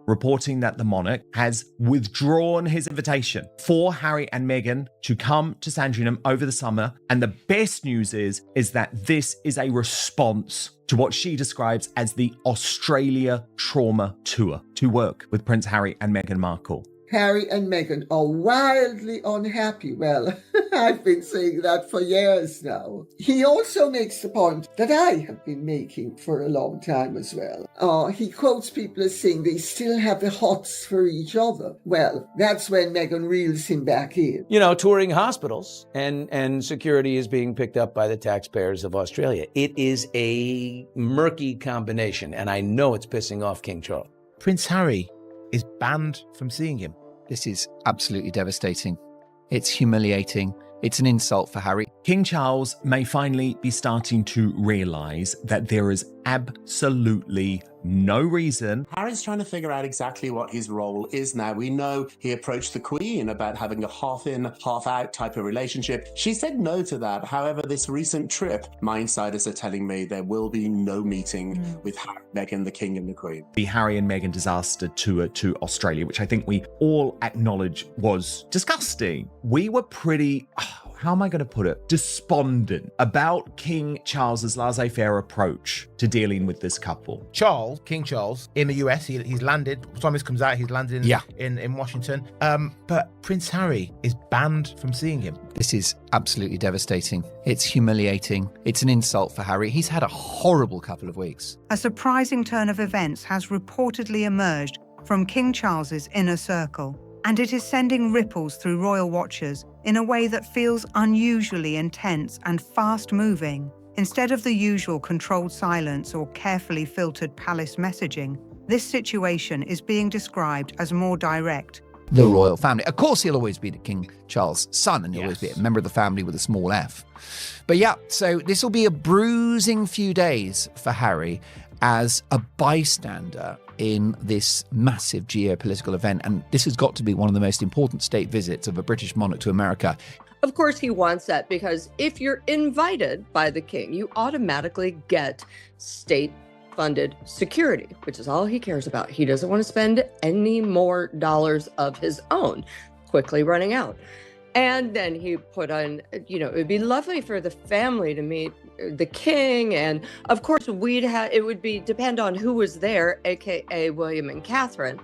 reporting that the monarch has withdrawn his invitation for Harry and Meghan to come to Sandringham over the summer. And the best news is that this is a response to what she describes as the Australia trauma tour to work with Prince Harry and Meghan Markle. Harry and Meghan are wildly unhappy. Well, I've been saying that for years now. He also makes the point that I have been making for a long time as well. He quotes people as saying they still have the hots for each other. Well, that's when Meghan reels him back in. You know, touring hospitals and security is being picked up by the taxpayers of Australia. It is a murky combination, and I know it's pissing off King Charles. Prince Harry is banned from seeing him. This is absolutely devastating. It's humiliating. It's an insult for Harry. King Charles may finally be starting to realise that there is absolutely no reason. Harry's trying to figure out exactly what his role is now. We know he approached the Queen about having a half-in, half-out type of relationship. She said no to that. However, this recent trip, my insiders are telling me there will be no meeting with Harry, Meghan, the King and the Queen. The Harry and Meghan disaster tour to Australia, which I think we all acknowledge was disgusting. We were pretty... how am I going to put it? Despondent about King Charles's laissez-faire approach to dealing with this couple. King Charles, in the US, he's landed. Time this comes out, he's landed in Washington. But Prince Harry is banned from seeing him. This is absolutely devastating. It's humiliating. It's an insult for Harry. He's had a horrible couple of weeks. A surprising turn of events has reportedly emerged from King Charles's inner circle, and it is sending ripples through royal watchers in a way that feels unusually intense and fast-moving. Instead of the usual controlled silence or carefully filtered palace messaging, this situation is being described as more direct. The royal family. Of course, he'll always be the King Charles' son, and he'll always be a member of the family with a small f. But yeah, so this will be a bruising few days for Harry as a bystander in this massive geopolitical event. And this has got to be one of the most important state visits of a British monarch to America. Of course, he wants that because if you're invited by the king, you automatically get state-funded security, which is all he cares about. He doesn't want to spend any more dollars of his own, quickly running out. And then he put on, it would be lovely for the family to meet the king. And of course, it would depend on who was there, AKA William and Catherine.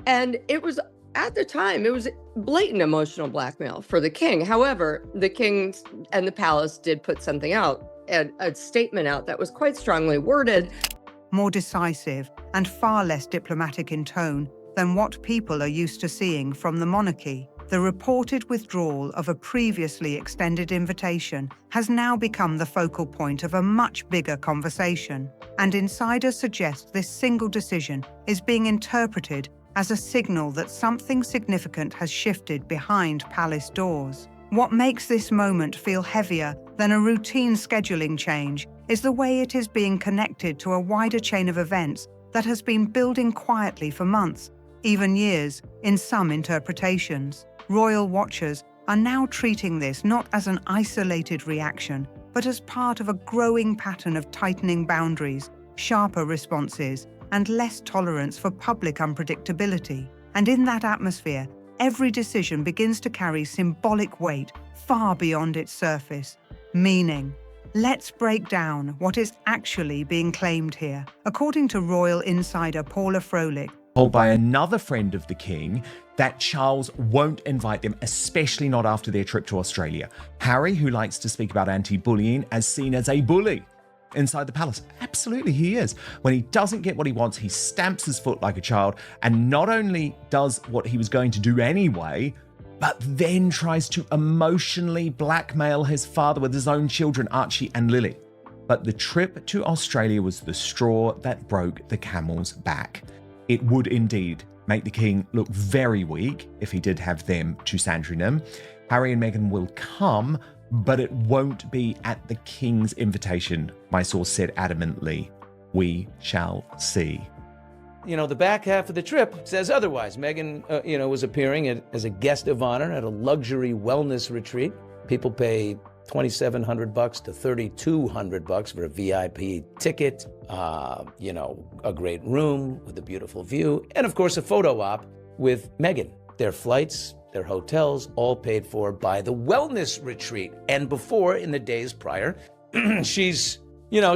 And it was, at the time, it was blatant emotional blackmail for the king. However, the king and the palace did put something out, a statement out that was quite strongly worded. More decisive and far less diplomatic in tone than what people are used to seeing from the monarchy. The reported withdrawal of a previously extended invitation has now become the focal point of a much bigger conversation, and insiders suggest this single decision is being interpreted as a signal that something significant has shifted behind palace doors. What makes this moment feel heavier than a routine scheduling change is the way it is being connected to a wider chain of events that has been building quietly for months, even years, in some interpretations. Royal watchers are now treating this not as an isolated reaction, but as part of a growing pattern of tightening boundaries, sharper responses, and less tolerance for public unpredictability. And in that atmosphere, every decision begins to carry symbolic weight far beyond its surface. Meaning. Let's break down what is actually being claimed here. According to royal insider Paula Froelich, told by another friend of the king that Charles won't invite them, especially not after their trip to Australia. Harry, who likes to speak about anti-bullying, as seen as a bully inside the palace. Absolutely, he is. When he doesn't get what he wants, he stamps his foot like a child and not only does what he was going to do anyway, but then tries to emotionally blackmail his father with his own children, Archie and Lily. But the trip to Australia was the straw that broke the camel's back. It would indeed make the king look very weak if he did have them to Sandringham. Harry and Meghan will come, but it won't be at the king's invitation, my source said adamantly. We shall see. The back half of the trip says otherwise. Meghan, was appearing as a guest of honor at a luxury wellness retreat. People pay $2,700 to $3,200 for a VIP ticket. a great room with a beautiful view, and of course a photo op with Meghan. Their flights, their hotels, all paid for by the wellness retreat. And before, in the days prior, she's,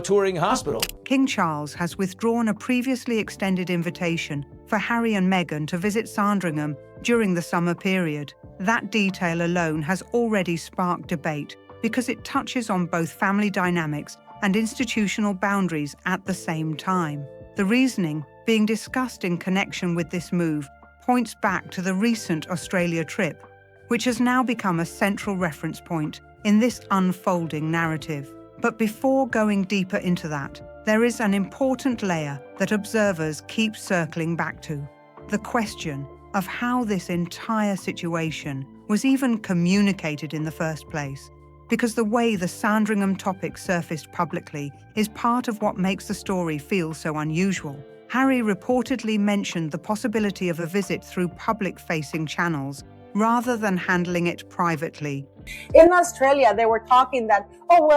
touring hospital. King Charles has withdrawn a previously extended invitation for Harry and Meghan to visit Sandringham during the summer period. That detail alone has already sparked debate because it touches on both family dynamics and institutional boundaries at the same time. The reasoning being discussed in connection with this move points back to the recent Australia trip, which has now become a central reference point in this unfolding narrative. But before going deeper into that, there is an important layer that observers keep circling back to: the question of how this entire situation was even communicated in the first place. Because the way the Sandringham topic surfaced publicly is part of what makes the story feel so unusual. Harry reportedly mentioned the possibility of a visit through public-facing channels rather than handling it privately. In Australia, they were talking that,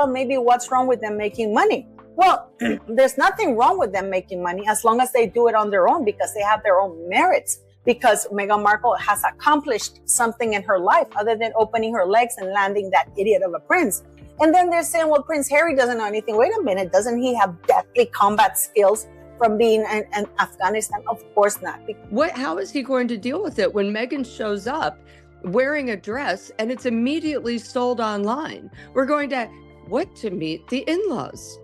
maybe what's wrong with them making money? Well, there's nothing wrong with them making money as long as they do it on their own, because they have their own merits. Because Meghan Markle has accomplished something in her life other than opening her legs and landing that idiot of a prince. And then they're saying, well, Prince Harry doesn't know anything. Wait a minute, doesn't he have deadly combat skills from being in Afghanistan? Of course not. How is he going to deal with it when Meghan shows up wearing a dress and it's immediately sold online? We're going to what to meet the in-laws,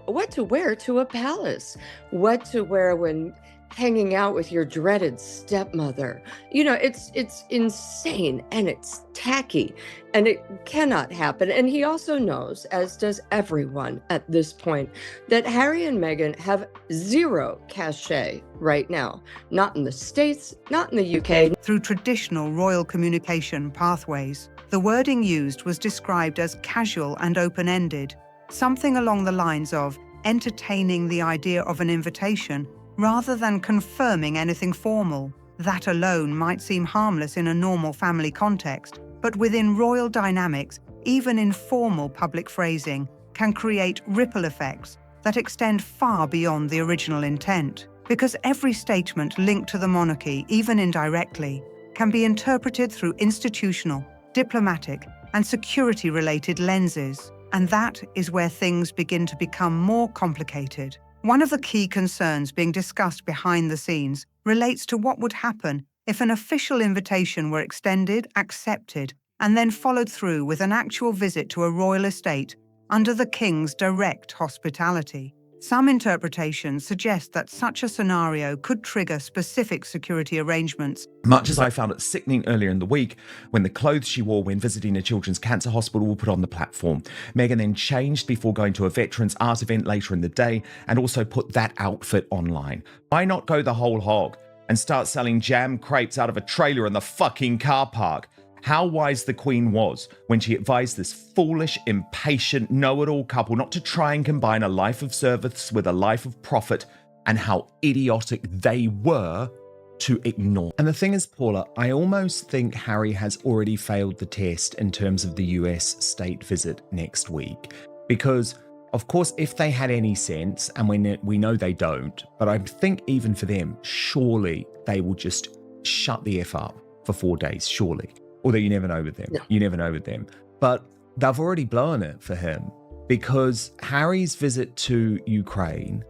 what to wear to a palace, what to wear when hanging out with your dreaded stepmother. It's insane and it's tacky and it cannot happen. And he also knows, as does everyone at this point, that Harry and Meghan have zero cachet right now. Not in the States, not in the UK. Through traditional royal communication pathways, the wording used was described as casual and open-ended, something along the lines of entertaining the idea of an invitation rather than confirming anything formal. That alone might seem harmless in a normal family context, but within royal dynamics, even informal public phrasing can create ripple effects that extend far beyond the original intent. Because every statement linked to the monarchy, even indirectly, can be interpreted through institutional, diplomatic, and security-related lenses. And that is where things begin to become more complicated. One of the key concerns being discussed behind the scenes relates to what would happen if an official invitation were extended, accepted, and then followed through with an actual visit to a royal estate under the king's direct hospitality. Some interpretations suggest that such a scenario could trigger specific security arrangements. Much as I found it sickening earlier in the week when the clothes she wore when visiting a children's cancer hospital were put on the platform. Meghan then changed before going to a veterans art event later in the day and also put that outfit online. Why not go the whole hog and start selling jam crepes out of a trailer in the fucking car park? How wise the Queen was when she advised this foolish, impatient, know-it-all couple not to try and combine a life of service with a life of profit, and how idiotic they were to ignore. And the thing is, Paula, I almost think Harry has already failed the test in terms of the US state visit next week. Because, of course, if they had any sense, and we know they don't, but I think even for them, surely they will just shut the F up for 4 days, surely. Although you never know with them. You never know with them. But they've already blown it for him, because Harry's visit to Ukraine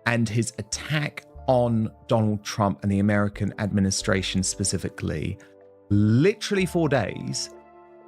and his attack on Donald Trump and the American administration specifically, literally 4 days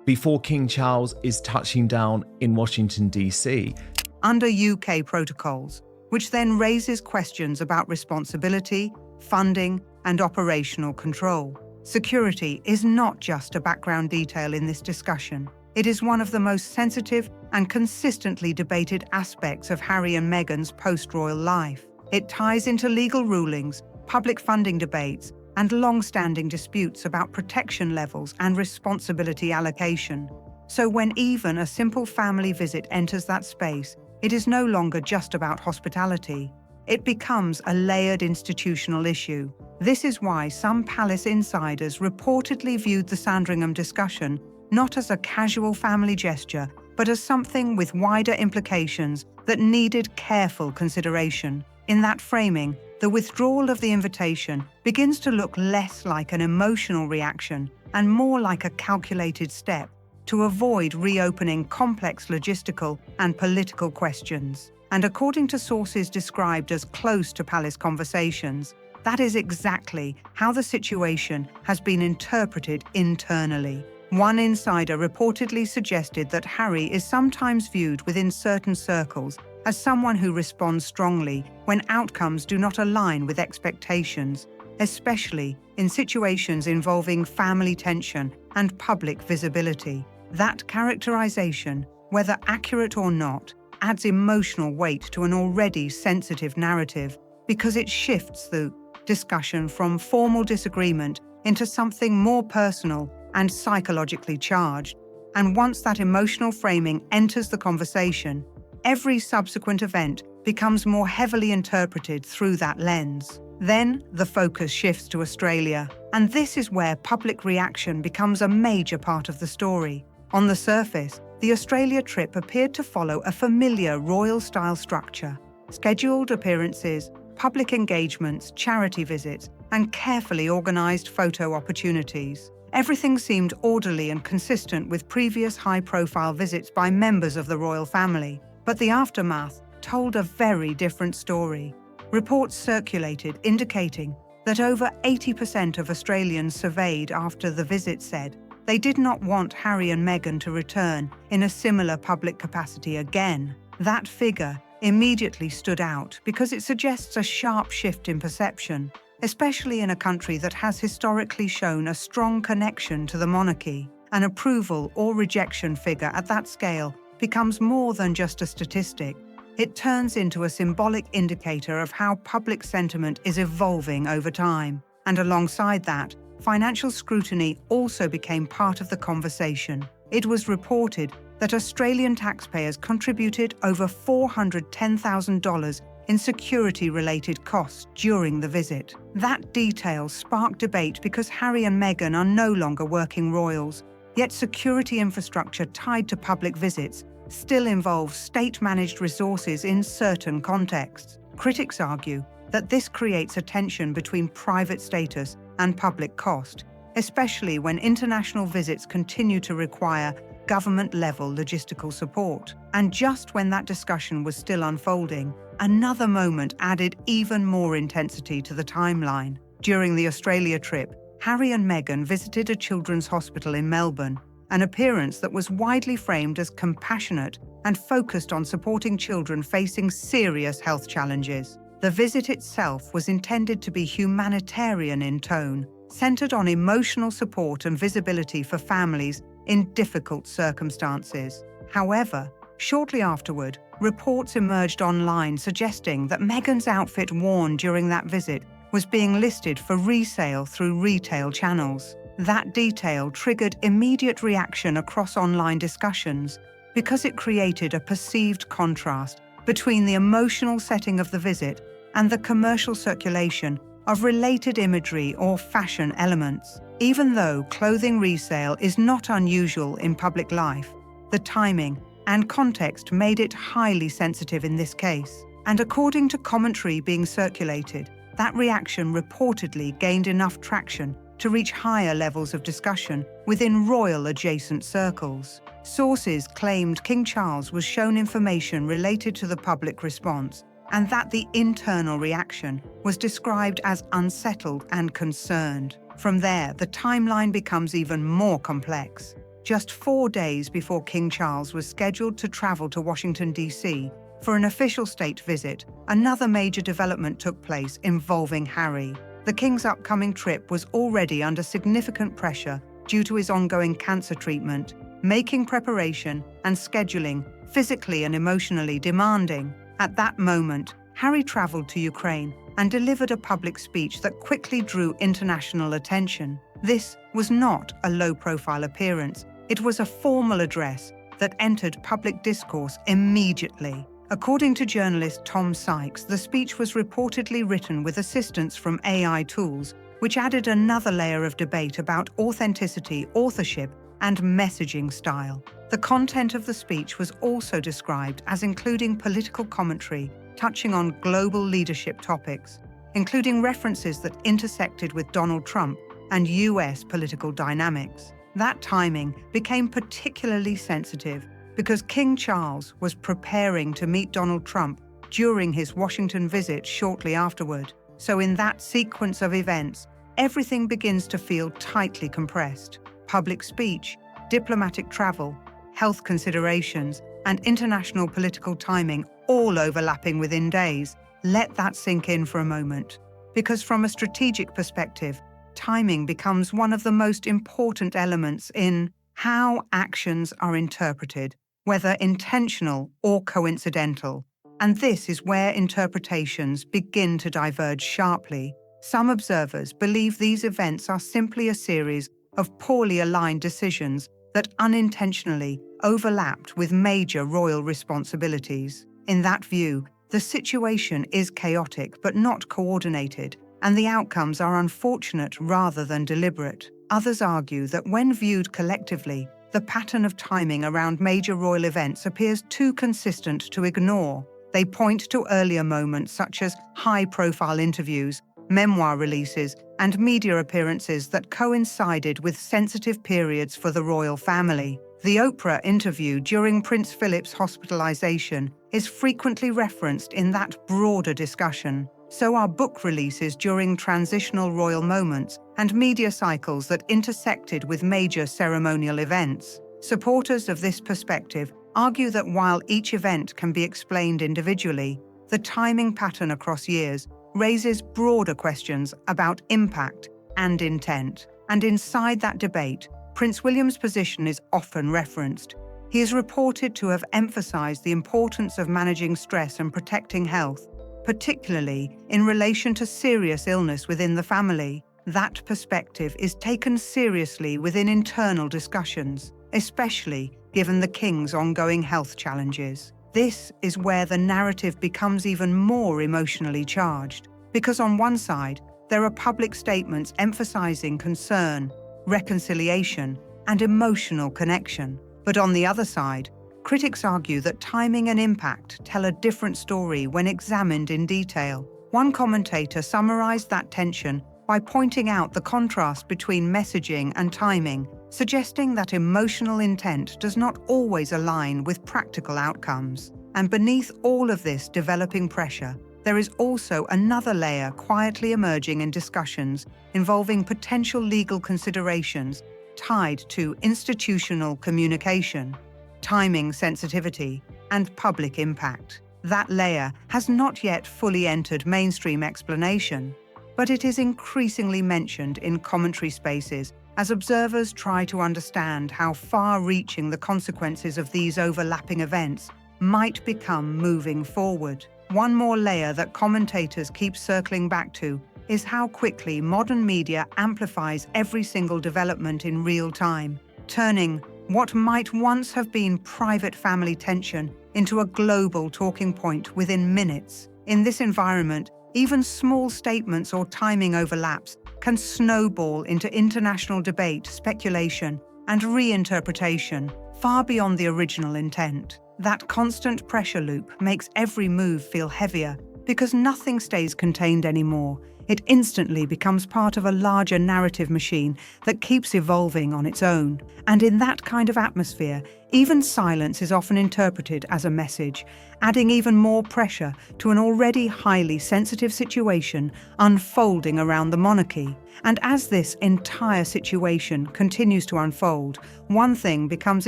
before King Charles is touching down in Washington, D.C. under UK protocols, which then raises questions about responsibility, funding, and operational control. Security is not just a background detail in this discussion. It is one of the most sensitive and consistently debated aspects of Harry and Meghan's post-royal life. It ties into legal rulings, public funding debates, and long-standing disputes about protection levels and responsibility allocation. So when even a simple family visit enters that space, it is no longer just about hospitality. It becomes a layered institutional issue. This is why some palace insiders reportedly viewed the Sandringham discussion not as a casual family gesture, but as something with wider implications that needed careful consideration. In that framing, the withdrawal of the invitation begins to look less like an emotional reaction and more like a calculated step to avoid reopening complex logistical and political questions. And according to sources described as close to palace conversations, that is exactly how the situation has been interpreted internally. One insider reportedly suggested that Harry is sometimes viewed within certain circles as someone who responds strongly when outcomes do not align with expectations, especially in situations involving family tension and public visibility. That characterization, whether accurate or not, adds emotional weight to an already sensitive narrative because it shifts the discussion from formal disagreement into something more personal and psychologically charged. And once that emotional framing enters the conversation, every subsequent event becomes more heavily interpreted through that lens. Then the focus shifts to Australia, and this is where public reaction becomes a major part of the story. On the surface, the Australia trip appeared to follow a familiar royal-style structure: scheduled appearances, public engagements, charity visits, and carefully organised photo opportunities. Everything seemed orderly and consistent with previous high-profile visits by members of the royal family, but the aftermath told a very different story. Reports circulated indicating that over 80% of Australians surveyed after the visit said they did not want Harry and Meghan to return in a similar public capacity again. That figure immediately stood out because it suggests a sharp shift in perception, especially in a country that has historically shown a strong connection to the monarchy. An approval or rejection figure at that scale becomes more than just a statistic. It turns into a symbolic indicator of how public sentiment is evolving over time. And alongside that, financial scrutiny also became part of the conversation. It was reported that Australian taxpayers contributed over $410,000 in security-related costs during the visit. That detail sparked debate because Harry and Meghan are no longer working royals, yet security infrastructure tied to public visits still involves state-managed resources in certain contexts. Critics argue that this creates a tension between private status and public cost, especially when international visits continue to require government-level logistical support. And just when that discussion was still unfolding, another moment added even more intensity to the timeline. During the Australia trip, Harry and Meghan visited a children's hospital in Melbourne, an appearance that was widely framed as compassionate and focused on supporting children facing serious health challenges. The visit itself was intended to be humanitarian in tone, centered on emotional support and visibility for families in difficult circumstances. However, shortly afterward, reports emerged online suggesting that Meghan's outfit worn during that visit was being listed for resale through retail channels. That detail triggered immediate reaction across online discussions because it created a perceived contrast between the emotional setting of the visit and the commercial circulation of related imagery or fashion elements. Even though clothing resale is not unusual in public life, the timing and context made it highly sensitive in this case. And according to commentary being circulated, that reaction reportedly gained enough traction to reach higher levels of discussion within royal-adjacent circles. Sources claimed King Charles was shown information related to the public response, and that the internal reaction was described as unsettled and concerned. From there, the timeline becomes even more complex. Just 4 days before King Charles was scheduled to travel to Washington, D.C. for an official state visit, another major development took place involving Harry. The King's upcoming trip was already under significant pressure due to his ongoing cancer treatment, making preparation and scheduling physically and emotionally demanding. At that moment, Harry traveled to Ukraine and delivered a public speech that quickly drew international attention. This was not a low-profile appearance. It was a formal address that entered public discourse immediately. According to journalist Tom Sykes, the speech was reportedly written with assistance from AI tools, which added another layer of debate about authenticity, authorship, and messaging style. The content of the speech was also described as including political commentary touching on global leadership topics, including references that intersected with Donald Trump and US political dynamics. That timing became particularly sensitive because King Charles was preparing to meet Donald Trump during his Washington visit shortly afterward. So in that sequence of events, everything begins to feel tightly compressed. Public speech, diplomatic travel, health considerations, and international political timing all overlapping within days. Let that sink in for a moment, because from a strategic perspective, timing becomes one of the most important elements in how actions are interpreted, whether intentional or coincidental. And this is where interpretations begin to diverge sharply. Some observers believe these events are simply a series of poorly aligned decisions that unintentionally overlapped with major royal responsibilities. In that view, the situation is chaotic but not coordinated, and the outcomes are unfortunate rather than deliberate. Others argue that when viewed collectively, the pattern of timing around major royal events appears too consistent to ignore. They point to earlier moments such as high-profile interviews, memoir releases, and media appearances that coincided with sensitive periods for the royal family. The Oprah interview during Prince Philip's hospitalization is frequently referenced in that broader discussion. So are book releases during transitional royal moments and media cycles that intersected with major ceremonial events. Supporters of this perspective argue that while each event can be explained individually, the timing pattern across years raises broader questions about impact and intent. And inside that debate, Prince William's position is often referenced. He is reported to have emphasized the importance of managing stress and protecting health, particularly in relation to serious illness within the family. That perspective is taken seriously within internal discussions, especially given the King's ongoing health challenges. This is where the narrative becomes even more emotionally charged, because on one side, there are public statements emphasizing concern, reconciliation, and emotional connection. But on the other side, critics argue that timing and impact tell a different story when examined in detail. One commentator summarized that tension by pointing out the contrast between messaging and timing, suggesting that emotional intent does not always align with practical outcomes. And beneath all of this developing pressure, there is also another layer quietly emerging in discussions involving potential legal considerations tied to institutional communication, timing sensitivity, and public impact. That layer has not yet fully entered mainstream explanation, but it is increasingly mentioned in commentary spaces as observers try to understand how far-reaching the consequences of these overlapping events might become moving forward. One more layer that commentators keep circling back to is how quickly modern media amplifies every single development in real time, turning what might once have been private family tension into a global talking point within minutes. In this environment, even small statements or timing overlaps can snowball into international debate, speculation, and reinterpretation far beyond the original intent. That constant pressure loop makes every move feel heavier because nothing stays contained anymore. It instantly becomes part of a larger narrative machine that keeps evolving on its own. And in that kind of atmosphere, even silence is often interpreted as a message, adding even more pressure to an already highly sensitive situation unfolding around the monarchy. And as this entire situation continues to unfold, one thing becomes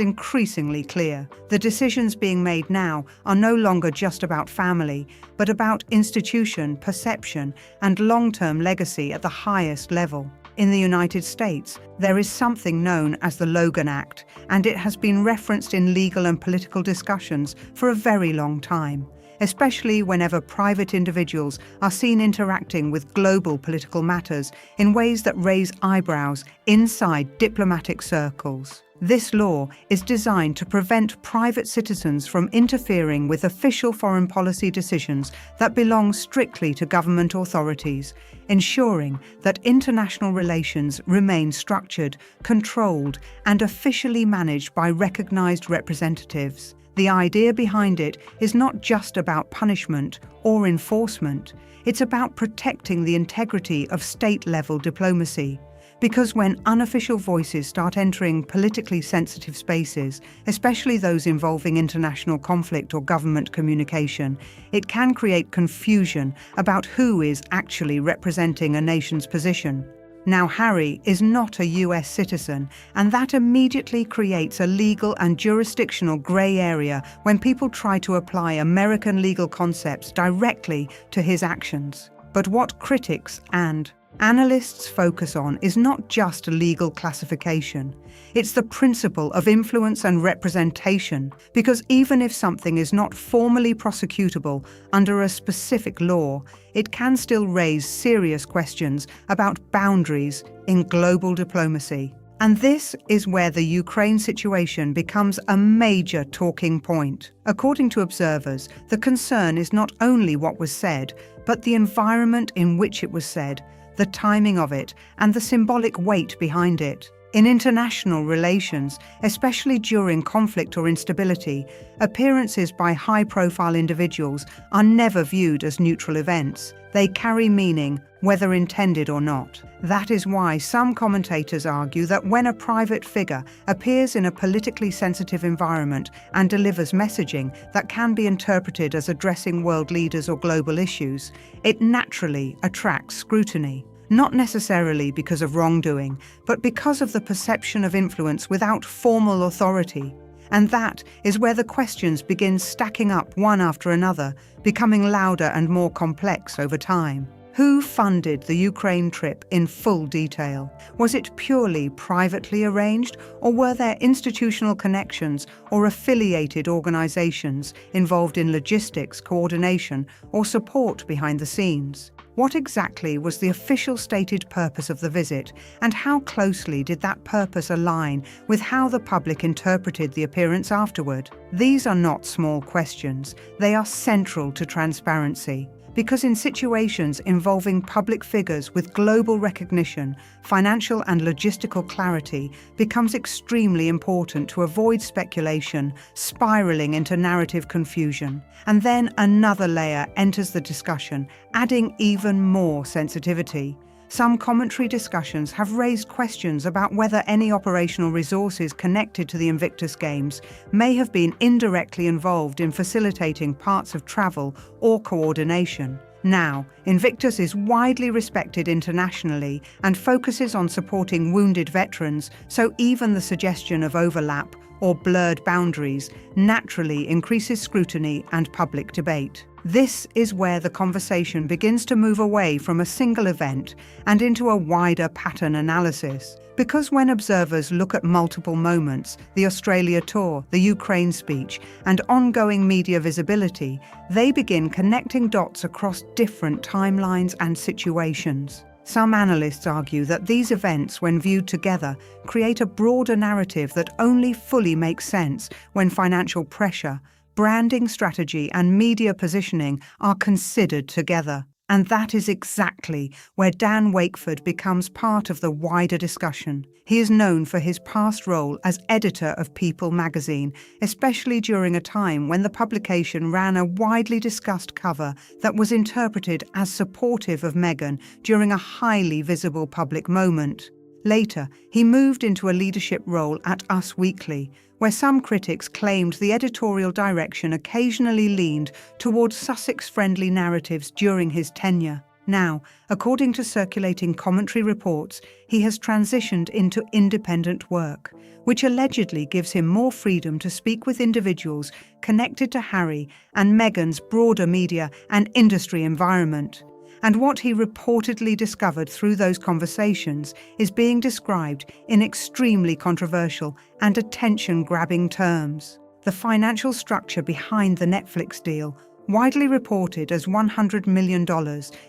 increasingly clear. The decisions being made now are no longer just about family, but about institution, perception, and long-term legacy at the highest level. In the United States, there is something known as the Logan Act, and it has been referenced in legal and political discussions for a very long time. especially whenever private individuals are seen interacting with global political matters in ways that raise eyebrows inside diplomatic circles. This law is designed to prevent private citizens from interfering with official foreign policy decisions that belong strictly to government authorities, ensuring that international relations remain structured, controlled, and officially managed by recognized representatives. The idea behind it is not just about punishment or enforcement, it's about protecting the integrity of state-level diplomacy. Because when unofficial voices start entering politically sensitive spaces, especially those involving international conflict or government communication, it can create confusion about who is actually representing a nation's position. Now, Harry is not a US citizen, and that immediately creates a legal and jurisdictional grey area when people try to apply American legal concepts directly to his actions. But what critics and analysts focus on is not just legal classification. It's the principle of influence and representation, because even if something is not formally prosecutable under a specific law, it can still raise serious questions about boundaries in global diplomacy. And this is where the Ukraine situation becomes a major talking point. According to observers, the concern is not only what was said, but the environment in which it was said, the timing of it, and the symbolic weight behind it. In international relations, especially during conflict or instability, appearances by high-profile individuals are never viewed as neutral events. They carry meaning, whether intended or not. That is why some commentators argue that when a private figure appears in a politically sensitive environment and delivers messaging that can be interpreted as addressing world leaders or global issues, it naturally attracts scrutiny. Not necessarily because of wrongdoing, but because of the perception of influence without formal authority. And that is where the questions begin stacking up one after another, becoming louder and more complex over time. Who funded the Ukraine trip in full detail? Was it purely privately arranged, or were there institutional connections or affiliated organizations involved in logistics, coordination, or support behind the scenes? What exactly was the official stated purpose of the visit, and how closely did that purpose align with how the public interpreted the appearance afterward? These are not small questions. They are central to transparency. Because in situations involving public figures with global recognition, financial and logistical clarity becomes extremely important to avoid speculation, spiraling into narrative confusion. And then another layer enters the discussion, adding even more sensitivity. Some commentary discussions have raised questions about whether any operational resources connected to the Invictus Games may have been indirectly involved in facilitating parts of travel or coordination. Now, Invictus is widely respected internationally and focuses on supporting wounded veterans, so even the suggestion of overlap or blurred boundaries naturally increases scrutiny and public debate. This is where the conversation begins to move away from a single event and into a wider pattern analysis. Because when observers look at multiple moments, the Australia tour, the Ukraine speech, and ongoing media visibility, they begin connecting dots across different timelines and situations. Some analysts argue that these events, when viewed together, create a broader narrative that only fully makes sense when financial pressure, branding strategy, and media positioning are considered together. And that is exactly where Dan Wakeford becomes part of the wider discussion. He is known for his past role as editor of People magazine, especially during a time when the publication ran a widely discussed cover that was interpreted as supportive of Meghan during a highly visible public moment. Later, he moved into a leadership role at Us Weekly, where some critics claimed the editorial direction occasionally leaned towards Sussex-friendly narratives during his tenure. Now, according to circulating commentary reports, he has transitioned into independent work, which allegedly gives him more freedom to speak with individuals connected to Harry and Meghan's broader media and industry environment. And what he reportedly discovered through those conversations is being described in extremely controversial and attention-grabbing terms. The financial structure behind the Netflix deal, widely reported as $100 million,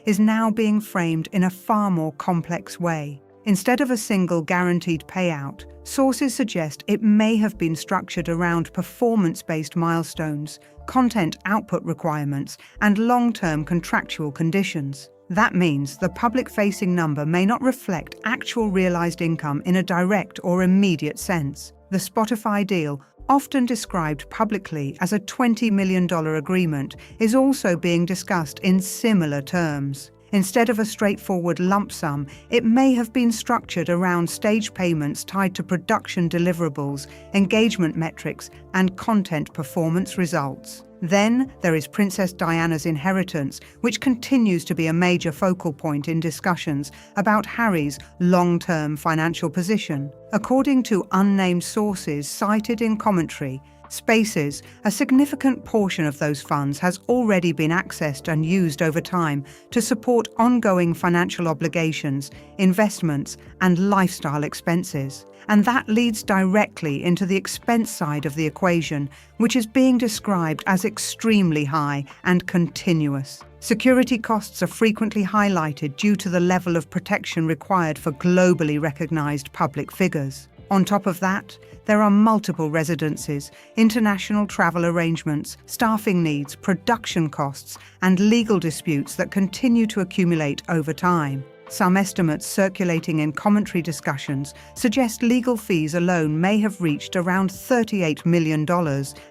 is now being framed in a far more complex way. Instead of a single guaranteed payout, sources suggest it may have been structured around performance-based milestones, content output requirements, and long-term contractual conditions. That means the public-facing number may not reflect actual realized income in a direct or immediate sense. The Spotify deal, often described publicly as a $20 million agreement, is also being discussed in similar terms. Instead of a straightforward lump sum, it may have been structured around stage payments tied to production deliverables, engagement metrics, and content performance results. Then there is Princess Diana's inheritance, which continues to be a major focal point in discussions about Harry's long-term financial position. According to unnamed sources cited in commentary, Spaces, a significant portion of those funds has already been accessed and used over time to support ongoing financial obligations, investments, and lifestyle expenses. And that leads directly into the expense side of the equation, which is being described as extremely high and continuous. Security costs are frequently highlighted due to the level of protection required for globally recognized public figures. On top of that, there are multiple residences, international travel arrangements, staffing needs, production costs, and legal disputes that continue to accumulate over time. Some estimates circulating in commentary discussions suggest legal fees alone may have reached around $38 million,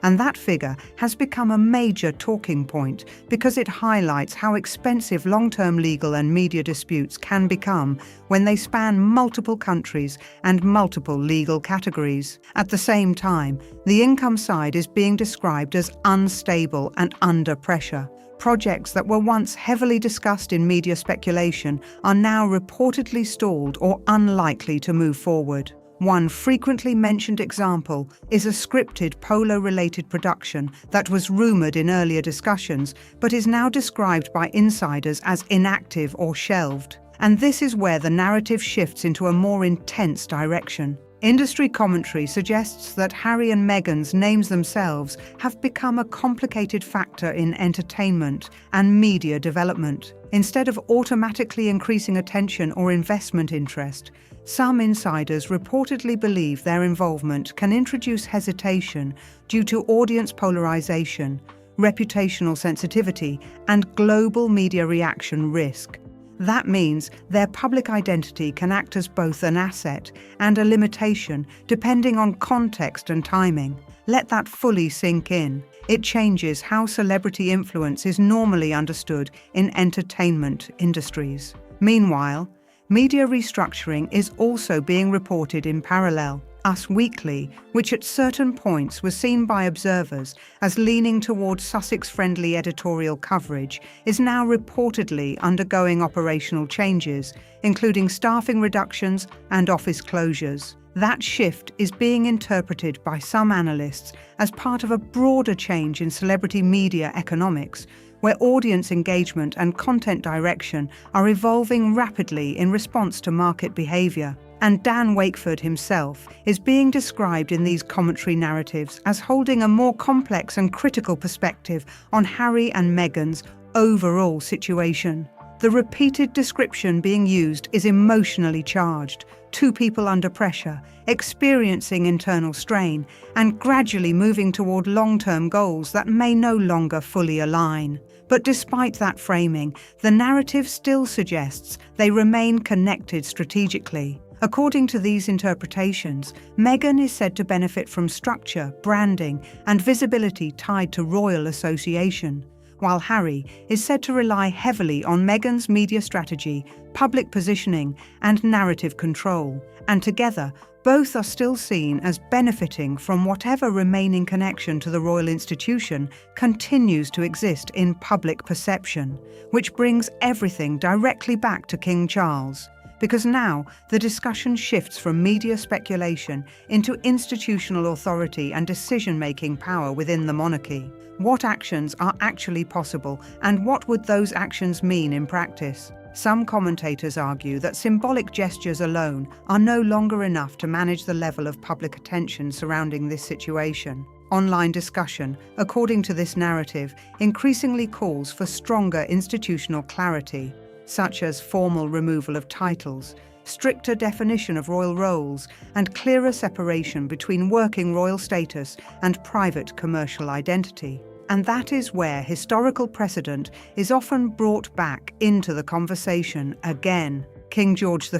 and that figure has become a major talking point because it highlights how expensive long-term legal and media disputes can become when they span multiple countries and multiple legal categories. At the same time, the income side is being described as unstable and under pressure. Projects that were once heavily discussed in media speculation are now reportedly stalled or unlikely to move forward. One frequently mentioned example is a scripted polo-related production that was rumored in earlier discussions but is now described by insiders as inactive or shelved. And this is where the narrative shifts into a more intense direction. Industry commentary suggests that Harry and Meghan's names themselves have become a complicated factor in entertainment and media development. Instead of automatically increasing attention or investment interest, some insiders reportedly believe their involvement can introduce hesitation due to audience polarization, reputational sensitivity, and global media reaction risk. That means their public identity can act as both an asset and a limitation, depending on context and timing. Let that fully sink in. It changes how celebrity influence is normally understood in entertainment industries. Meanwhile, media restructuring is also being reported in parallel. Us Weekly, which at certain points was seen by observers as leaning towards Sussex-friendly editorial coverage, is now reportedly undergoing operational changes, including staffing reductions and office closures. That shift is being interpreted by some analysts as part of a broader change in celebrity media economics, where audience engagement and content direction are evolving rapidly in response to market behavior. And Dan Wakeford himself is being described in these commentary narratives as holding a more complex and critical perspective on Harry and Meghan's overall situation. The repeated description being used is emotionally charged, two people under pressure, experiencing internal strain, and gradually moving toward long-term goals that may no longer fully align. But despite that framing, the narrative still suggests they remain connected strategically. According to these interpretations, Meghan is said to benefit from structure, branding, and visibility tied to royal association, while Harry is said to rely heavily on Meghan's media strategy, public positioning, and narrative control. And together, both are still seen as benefiting from whatever remaining connection to the royal institution continues to exist in public perception, which brings everything directly back to King Charles. Because now the discussion shifts from media speculation into institutional authority and decision-making power within the monarchy. What actions are actually possible, and what would those actions mean in practice? Some commentators argue that symbolic gestures alone are no longer enough to manage the level of public attention surrounding this situation. Online discussion, according to this narrative, increasingly calls for stronger institutional clarity, such as formal removal of titles, stricter definition of royal roles, and clearer separation between working royal status and private commercial identity. And that is where historical precedent is often brought back into the conversation again. King George V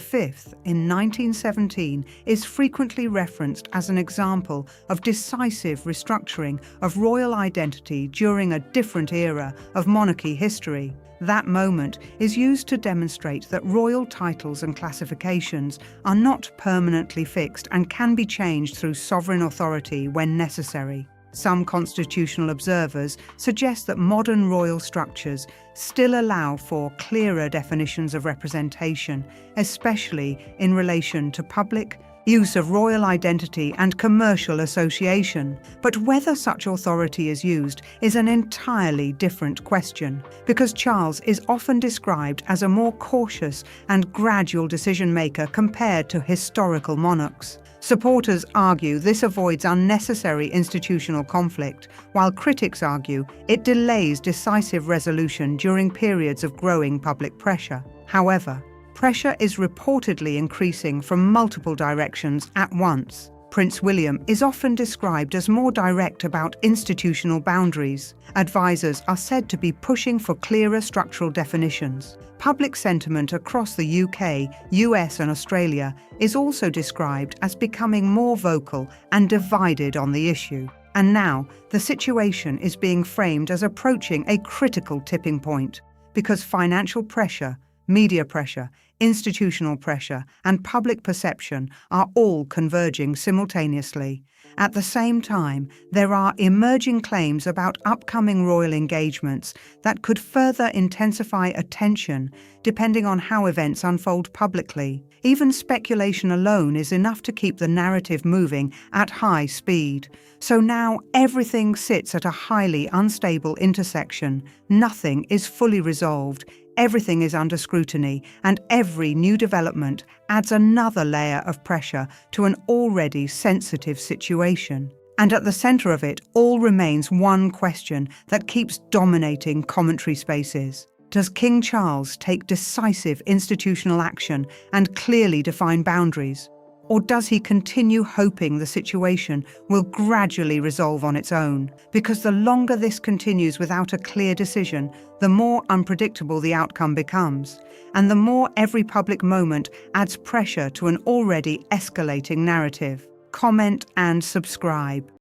in 1917 is frequently referenced as an example of decisive restructuring of royal identity during a different era of monarchy history. That moment is used to demonstrate that royal titles and classifications are not permanently fixed and can be changed through sovereign authority when necessary. Some constitutional observers suggest that modern royal structures still allow for clearer definitions of representation, especially in relation to public use of royal identity and commercial association. But whether such authority is used is an entirely different question, because Charles is often described as a more cautious and gradual decision-maker compared to historical monarchs. Supporters argue this avoids unnecessary institutional conflict, while critics argue it delays decisive resolution during periods of growing public pressure. However, pressure is reportedly increasing from multiple directions at once. Prince William is often described as more direct about institutional boundaries. Advisors are said to be pushing for clearer structural definitions. Public sentiment across the UK, US and Australia is also described as becoming more vocal and divided on the issue. And now, the situation is being framed as approaching a critical tipping point, because financial pressure, media pressure, institutional pressure, and public perception are all converging simultaneously. At the same time, there are emerging claims about upcoming royal engagements that could further intensify attention depending on how events unfold publicly. Even speculation alone is enough to keep the narrative moving at high speed. So now everything sits at a highly unstable intersection. Nothing is fully resolved. Everything is under scrutiny, and every new development adds another layer of pressure to an already sensitive situation. And at the centre of it all remains one question that keeps dominating commentary spaces. Does King Charles take decisive institutional action and clearly define boundaries? Or does he continue hoping the situation will gradually resolve on its own? Because the longer this continues without a clear decision, the more unpredictable the outcome becomes, and the more every public moment adds pressure to an already escalating narrative. Comment and subscribe.